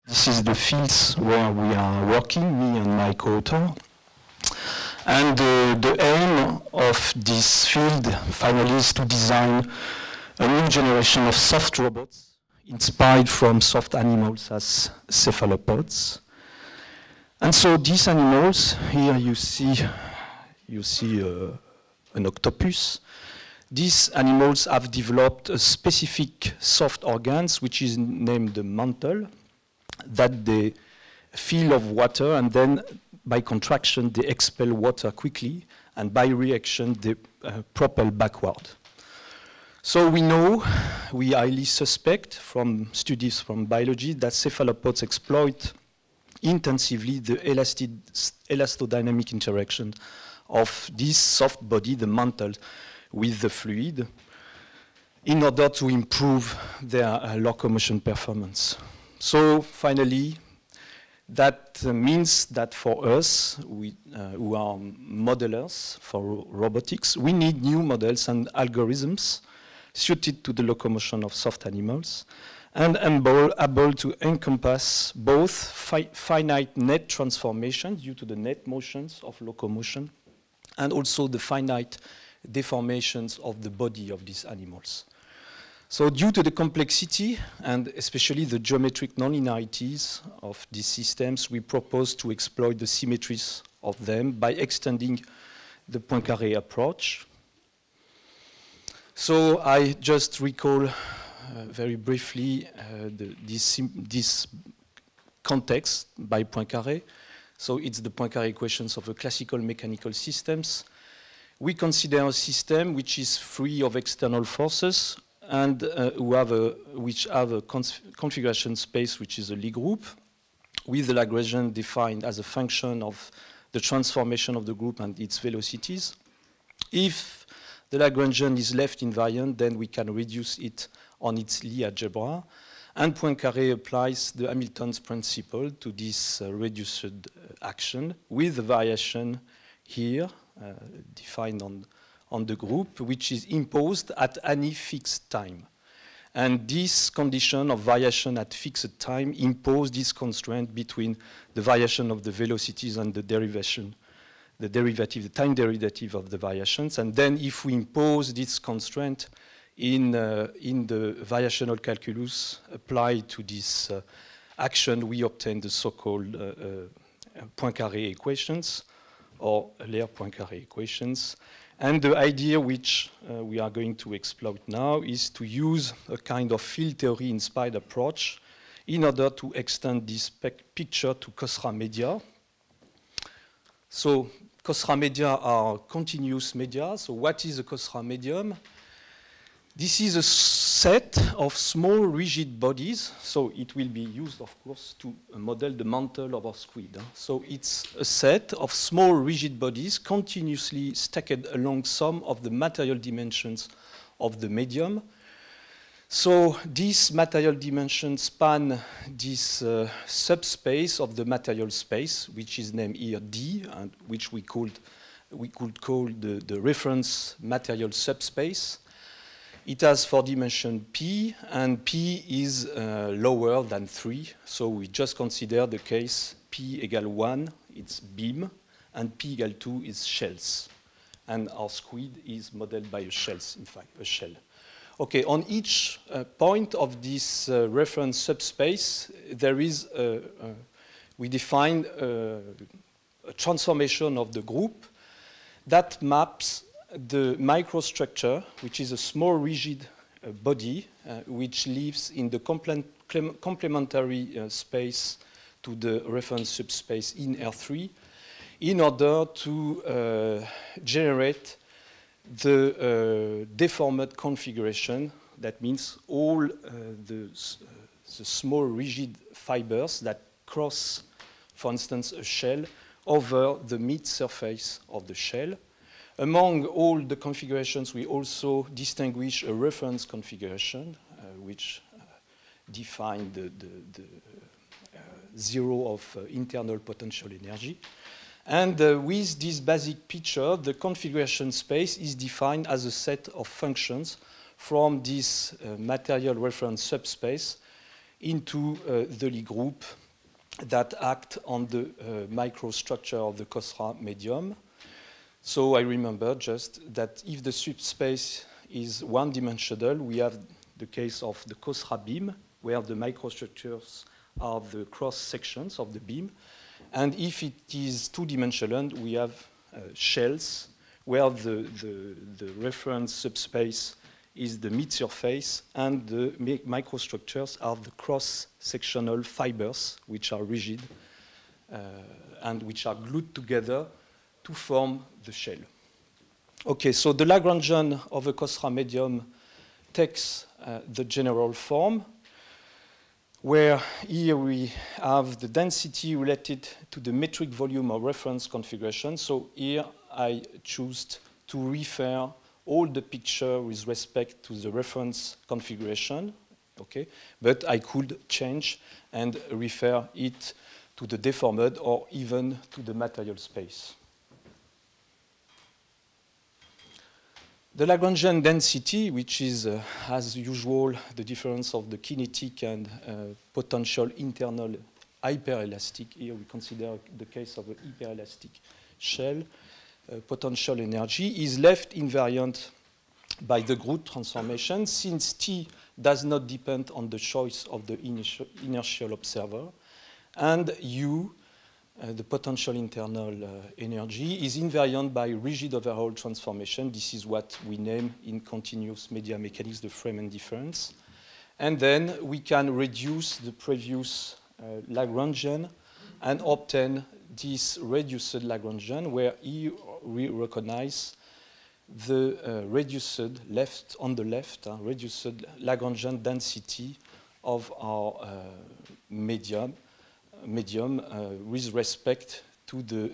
This is the fields where we are working, me and my co-author. And the aim of this field finally is to design a new generation of soft robots inspired from soft animals as cephalopods. And so these animals, here you see an octopus. These animals have developed a specific soft organs, which is named the mantle, that they fill of water, and then by contraction they expel water quickly, and by reaction they propel backward. So we know, we highly suspect from studies from biology that cephalopods exploit intensively the elastodynamic interaction of this soft body, the mantle, with the fluid, in order to improve their locomotion performance. So finally, that means that for us, who are modelers for robotics, we need new models and algorithms suited to the locomotion of soft animals and able to encompass both finite net transformation due to the net motions of locomotion and also the finite deformations of the body of these animals. So due to the complexity and especially the geometric nonlinearities of these systems, we propose to exploit the symmetries of them by extending the Poincaré approach. So I just recall very briefly this context by Poincaré. So it's the Poincaré equations of the classical mechanical systems. We consider a system which is free of external forces and which have a configuration space which is a Lie group, with the Lagrangian defined as a function of the transformation of the group and its velocities. If the Lagrangian is left invariant, then we can reduce it on its Lie algebra. And Poincaré applies the Hamilton's principle to this reduced action with the variation here defined on the group, which is imposed at any fixed time. And this condition of variation at fixed time imposes this constraint between the variation of the velocities and the derivation, the time derivative of the variations. And then if we impose this constraint in the variational calculus applied to this action, we obtain the so-called Poincaré equations, or Laire-Poincaré equations. And the idea which we are going to exploit now is to use a kind of field theory-inspired approach in order to extend this picture to Khosra media. So Khosra media are continuous media. So what is a Khosra medium? This is a set of small rigid bodies, so it will be used, of course, to model the mantle of our squid. So it's a set of small rigid bodies continuously stacked along some of the material dimensions of the medium. So these material dimensions span this subspace of the material space, which is named here D, and which we could call the reference material subspace. It has 4 dimension P, and P is lower than 3. So we just consider the case P equal 1, it's beam, and P equal 2 is shells. And our squid is modeled by a shells, in fact, a shell. Okay, on each point of this reference subspace, there is we define a transformation of the group that maps the microstructure, which is a small rigid body, which lives in the complementary space to the reference subspace in R3, in order to generate the deformed configuration. That means all the small rigid fibers that cross, for instance, a shell over the mid-surface of the shell. Among all the configurations, we also distinguish a reference configuration, which define the zero of internal potential energy. And with this basic picture, the configuration space is defined as a set of functions from this material reference subspace into the Lie group that act on the microstructure of the COSRA medium. So I remember just that if the subspace is one-dimensional, we have the case of the COSRA beam, where the microstructures are the cross-sections of the beam. And if it is two-dimensional, we have shells, where the reference subspace is the mid-surface, and the microstructures are the cross-sectional fibers, which are rigid and which are glued together to form the shell. Okay, so the Lagrangian of a COSRA medium takes the general form, where here we have the density related to the metric volume of reference configuration. So here I choose to refer all the picture with respect to the reference configuration, okay? But I could change and refer it to the deformed or even to the material space. The Lagrangian density, which is, as usual, the difference of the kinetic and potential internal hyperelastic. Here we consider the case of an hyperelastic shell. Potential energy is left invariant by the Groth transformation, since T does not depend on the choice of the inertial observer, and U, the potential internal energy, is invariant by rigid overall transformation. This is what we name in continuous media mechanics the Freeman difference. And then we can reduce the previous Lagrangian and obtain this reduced Lagrangian, where here we recognize the reduced left, on the left, reduced Lagrangian density of our medium with respect to the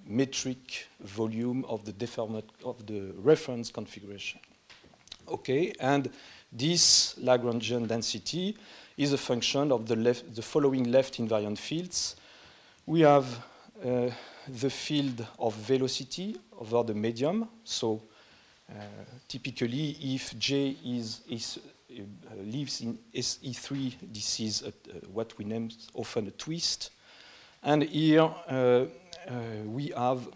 metric volume of the reference configuration. Okay, and this Lagrangian density is a function of the following left invariant fields. We have the field of velocity over the medium. So typically, if J lives in SE3, this is what we name often a twist. And here we have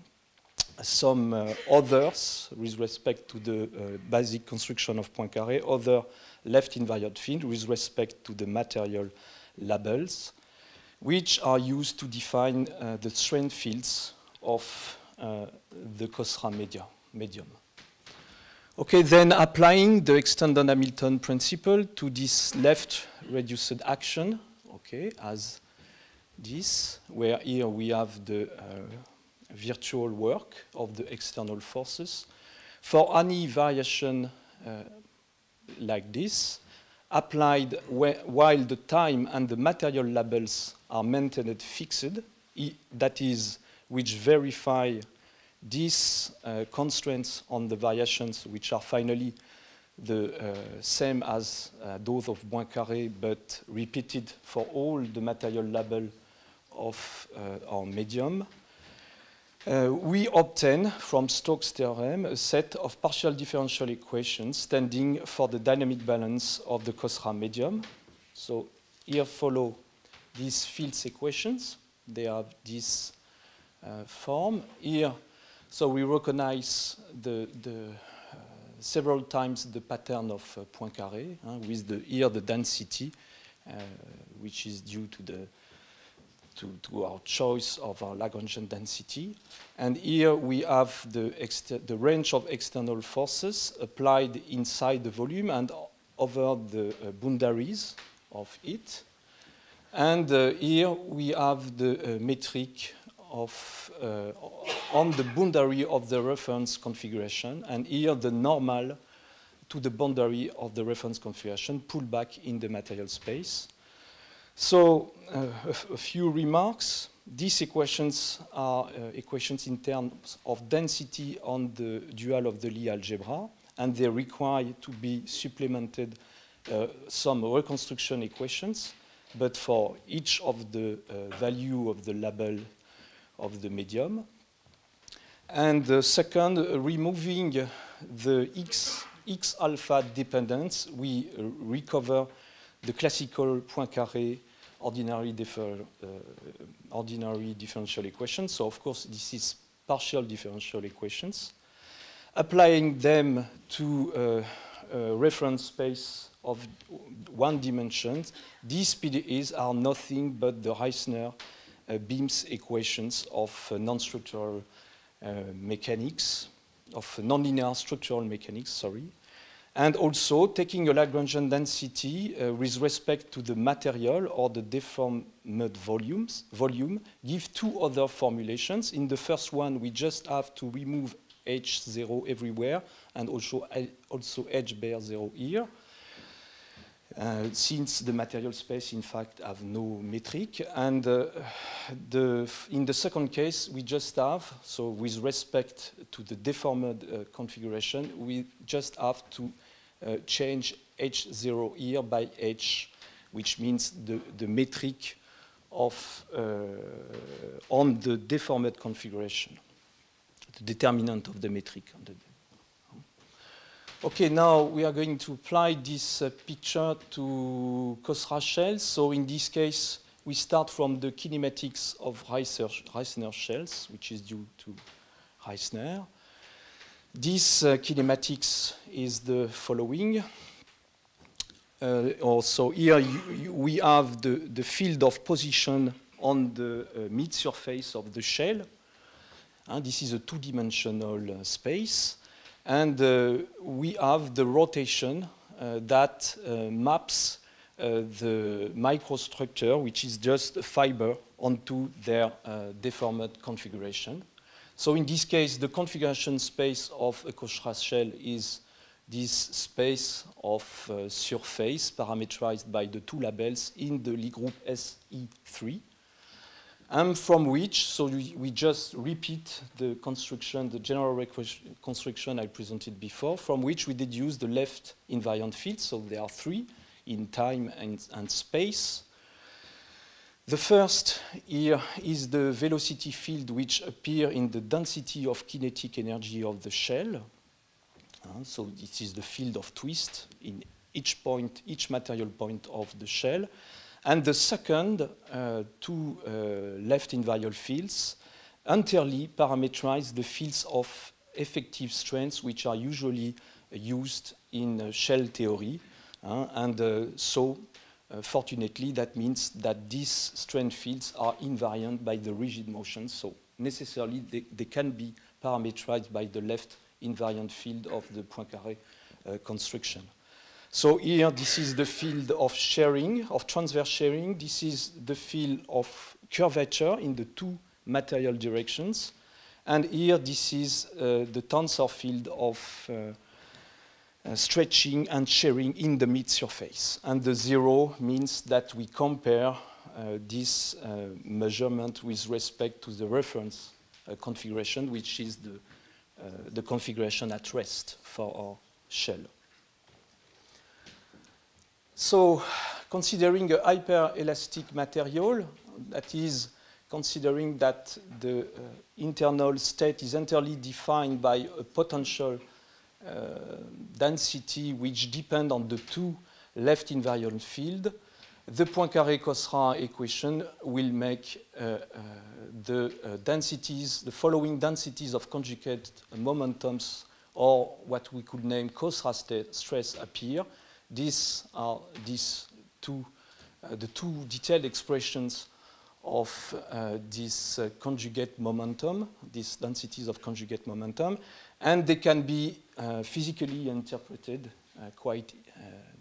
some others with respect to the basic construction of Poincaré, other left invariant field with respect to the material labels, which are used to define the strength fields of the COSRA medium. Okay, then applying the extended Hamilton principle to this left reduced action, okay, as this, where here we have the virtual work of the external forces. For any variation like this, applied while the time and the material labels are maintained fixed, that is, which verify these constraints on the variations, which are finally the same as those of Poincaré, but repeated for all the material label of our medium, we obtain from Stokes' theorem a set of partial differential equations standing for the dynamic balance of the COSRA medium. So here follow these fields equations. They have this form. Here, so we recognize several times the pattern of Poincaré with here the density, which is due to our choice of our Lagrangian density. And here we have the range of external forces applied inside the volume and over the boundaries of it. And here we have the metric on the boundary of the reference configuration, and here the normal to the boundary of the reference configuration pulled back in the material space. So a few remarks. These equations are equations in terms of density on the dual of the Lie algebra, and they require to be supplemented some reconstruction equations, but for each of the value of the label of the medium. And second, removing the X alpha dependence, we recover the classical Poincaré ordinary differential equations. So of course, this is partial differential equations. Applying them to a reference space of one dimension, these PDEs are nothing but the Reissner beams equations of non-structural mechanics, of nonlinear structural mechanics, sorry. And also taking a Lagrangian density with respect to the material or the deformed volume, give two other formulations. In the first one, we just have to remove H0 everywhere and also H bar 0 here. Since the material space, in fact, have no metric. And in the second case, we just have, so with respect to the deformed configuration, we just have to change H0 here by H, which means the metric of on the deformed configuration, the determinant of the metric. Okay, now we are going to apply this picture to Khosra shells. So in this case, we start from the kinematics of Reissner shells, which is due to Reissner. This kinematics is the following. Also here we have the field of position on the mid-surface of the shell. This is a two-dimensional space. And we have the rotation that maps the microstructure, which is just a fiber, onto their deformed configuration. So in this case, the configuration space of a Khosra shell is this space of surface parameterized by the two labels in the Lie group SE3. And from which, so we just repeat the construction, the general construction I presented before, from which we deduce the left invariant fields. So there are three in time and space. The first here is the velocity field which appear in the density of kinetic energy of the shell. So this is the field of twist in each point, each material point of the shell. And the second two left invariant fields entirely parameterize the fields of effective strengths which are usually used in shell theory. Fortunately, that means that these strength fields are invariant by the rigid motion. So necessarily, they can be parameterized by the left invariant field of the Poincaré construction. So here, this is the field of shearing, of transverse shearing. This is the field of curvature in the two material directions. And here, this is the tensor field of stretching and shearing in the mid-surface. And the zero means that we compare this measurement with respect to the reference configuration, which is the configuration at rest for our shell. So, considering a hyperelastic material, that is, considering that the internal state is entirely defined by a potential density which depend on the two left invariant field, the Poincaré-Khosra equation will make the following densities of conjugate momentums, or what we could name Khosra stress, appear. These are the two detailed expressions of this conjugate momentum, these densities of conjugate momentum, and they can be physically interpreted quite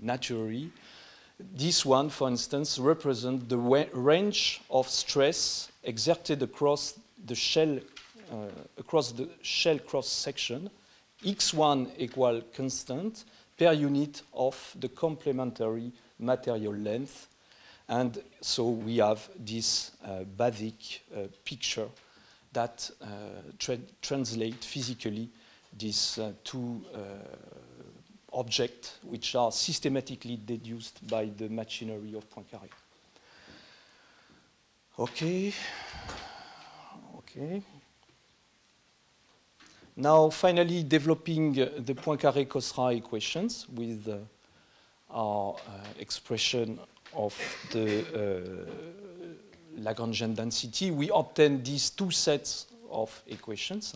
naturally. This one, for instance, represents the range of stress exerted across the shell cross section. X1 equal constant per unit of the complementary material length. And so we have this basic picture that translates physically these two objects which are systematically deduced by the machinery of Poincaré. Okay. Now, finally, developing the Poincaré-Khosra equations with are expression of the Lagrangian density. We obtain these two sets of equations,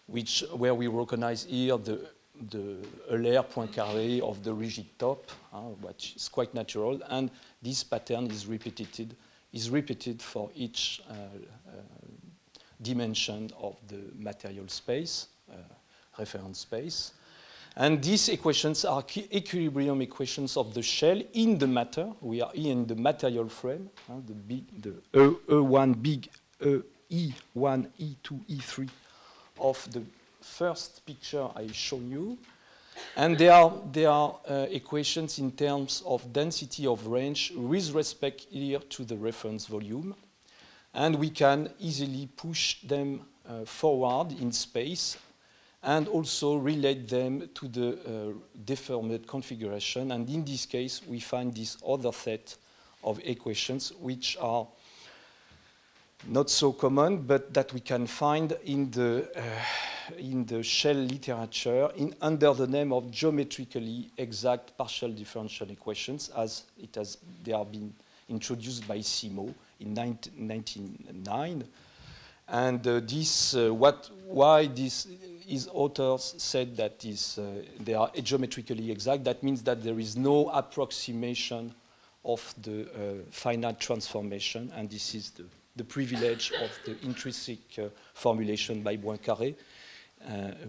where we recognize here the Euler Poincaré of the rigid top, which is quite natural, and this pattern is repeated for each dimension of the material space, reference space. And these equations are equilibrium equations of the shell in the matter. We are here in the material frame, the E1 big, E1, E2, E3 of the first picture I shown you. And there are equations in terms of density of range with respect here to the reference volume. And we can easily push them forward in space and also relate them to the deformed configuration. And in this case, we find this other set of equations which are not so common, but that we can find in the shell literature under the name of geometrically exact partial differential equations, as they have been introduced by Simo in 1909. And why his authors said that they are geometrically exact. That means that there is no approximation of the finite transformation, and this is the privilege of the intrinsic formulation by Poincaré,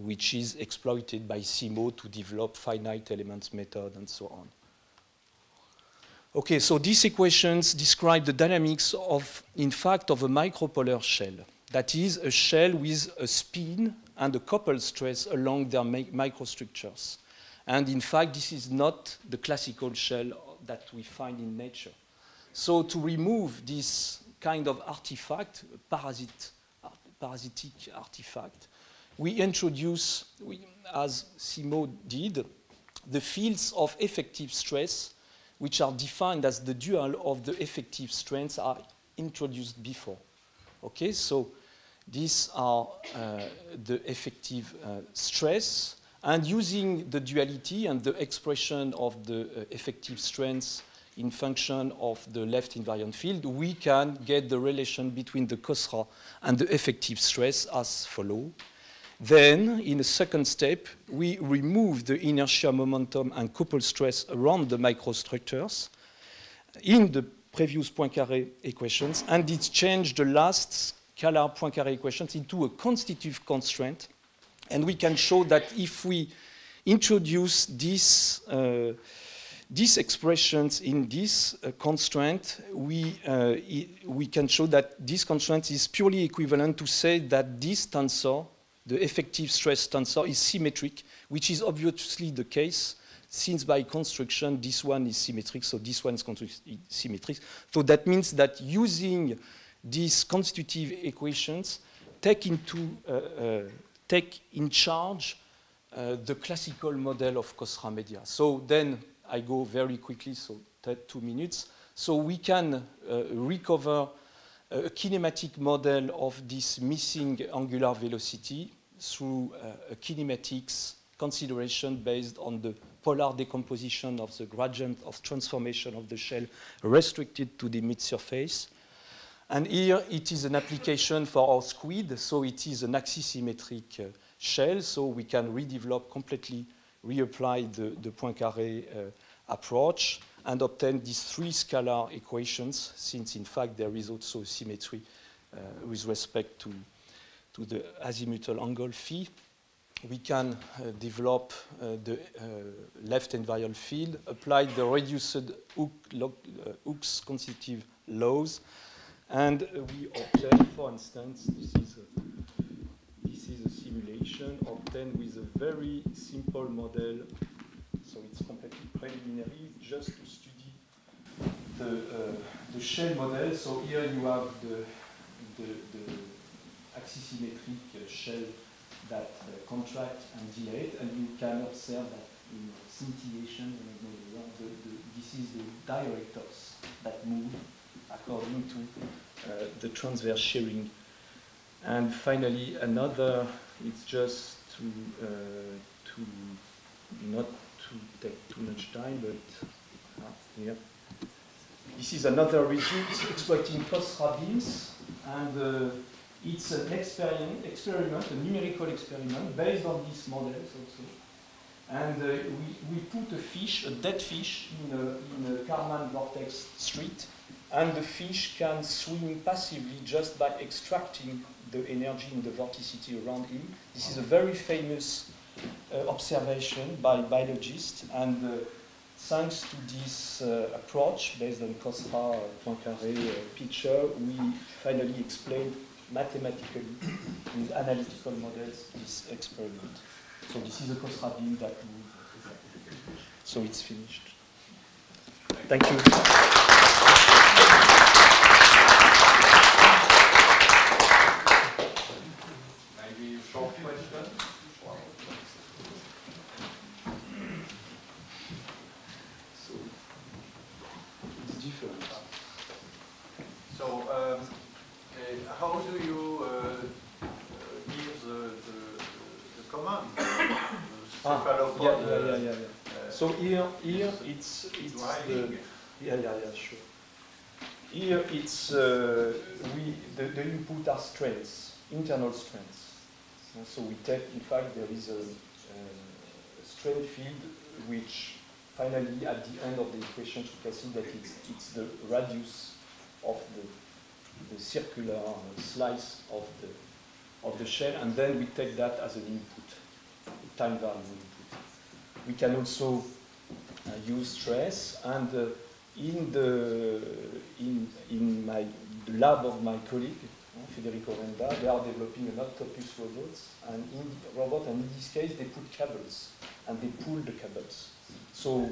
which is exploited by Simo to develop finite elements method and so on. Okay, so these equations describe the dynamics in fact, of a micropolar shell. That is a shell with a spin and a coupled stress along their microstructures. And in fact, this is not the classical shell that we find in nature. So to remove this kind of artifact, parasitic artifact, we introduce, as Simo did, the fields of effective stress, which are defined as the dual of the effective strengths are introduced before. Okay, so these are the effective stress, and using the duality and the expression of the effective strengths in function of the left invariant field, we can get the relation between the COSRA and the effective stress as follows. Then, in a second step, we remove the inertia, momentum, and coupled stress around the microstructures in the previous Poincaré equations, and it changed the last scalar Poincaré equations into a constitutive constraint. And we can show that if we introduce these expressions in this constraint, we can show that this constraint is purely equivalent to say that this tensor, the effective stress tensor, is symmetric, which is obviously the case, since by construction this one is symmetric, so this one is symmetric. So that means that using these constitutive equations take in charge the classical model of COSRA media. So then I go very quickly, so 2 minutes. So we can recover a kinematic model of this missing angular velocity through a kinematics consideration based on the polar decomposition of the gradient of transformation of the shell restricted to the mid-surface. And here it is an application for our squid, so it is an axisymmetric shell, so we can completely reapply the Poincaré approach and obtain these 3 scalar equations, since in fact there is also symmetry with respect to the azimuthal angle phi. We can develop the left invariant field, apply the reduced Hooke's constitutive laws, and we obtain, for instance, this is a simulation obtained with a very simple model. So it's completely preliminary, just to study the shell model. So here you have the axisymmetric shell that contract and dilate, and you can observe that in scintillation, this is the directors that move according to the transverse shearing. And finally, another, it's just to not to take too much time, but here. This is another rigid exploiting COSRA beams, and it's an experiment, a numerical experiment based on these models also. And we put a fish, a dead fish, in a Kármán vortex street, and the fish can swim passively just by extracting the energy in the vorticity around him. This is a very famous observation by biologists, and thanks to this approach based on COSRA Poincaré picture, we finally explained mathematically with analytical models this experiment. So this is a COSRA beam that moves. So it's finished. Thank you. Maybe a short question. So it's different. So how do you give the command? Cephalopod, Yeah. So here it's driving. Sure. Here it's the input are strengths, internal strengths. So we take, in fact, there is a strength field which finally at the end of the equation you can see that it's the radius of the circular slice of the shell, and then we take that as an input, a time value input. We can also use stress, and in the lab of my colleague Federico Renda, they are developing an octopus robot, and in this case they put cables and they pull the cables. So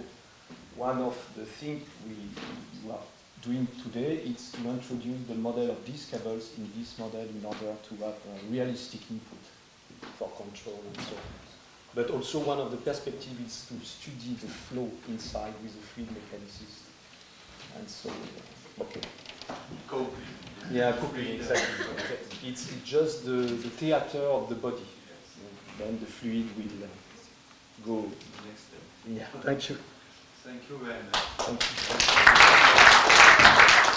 one of the things we are doing today is to introduce the model of these cables in this model in order to have a realistic input for control and so on. But also one of the perspectives is to study the flow inside with the fluid mechanicist. And so, okay. Coupling. Yeah, coupling, exactly. It's just the theater of the body. Then the fluid will go. Next step. Yeah, thank you. Thank you very much. Thank you.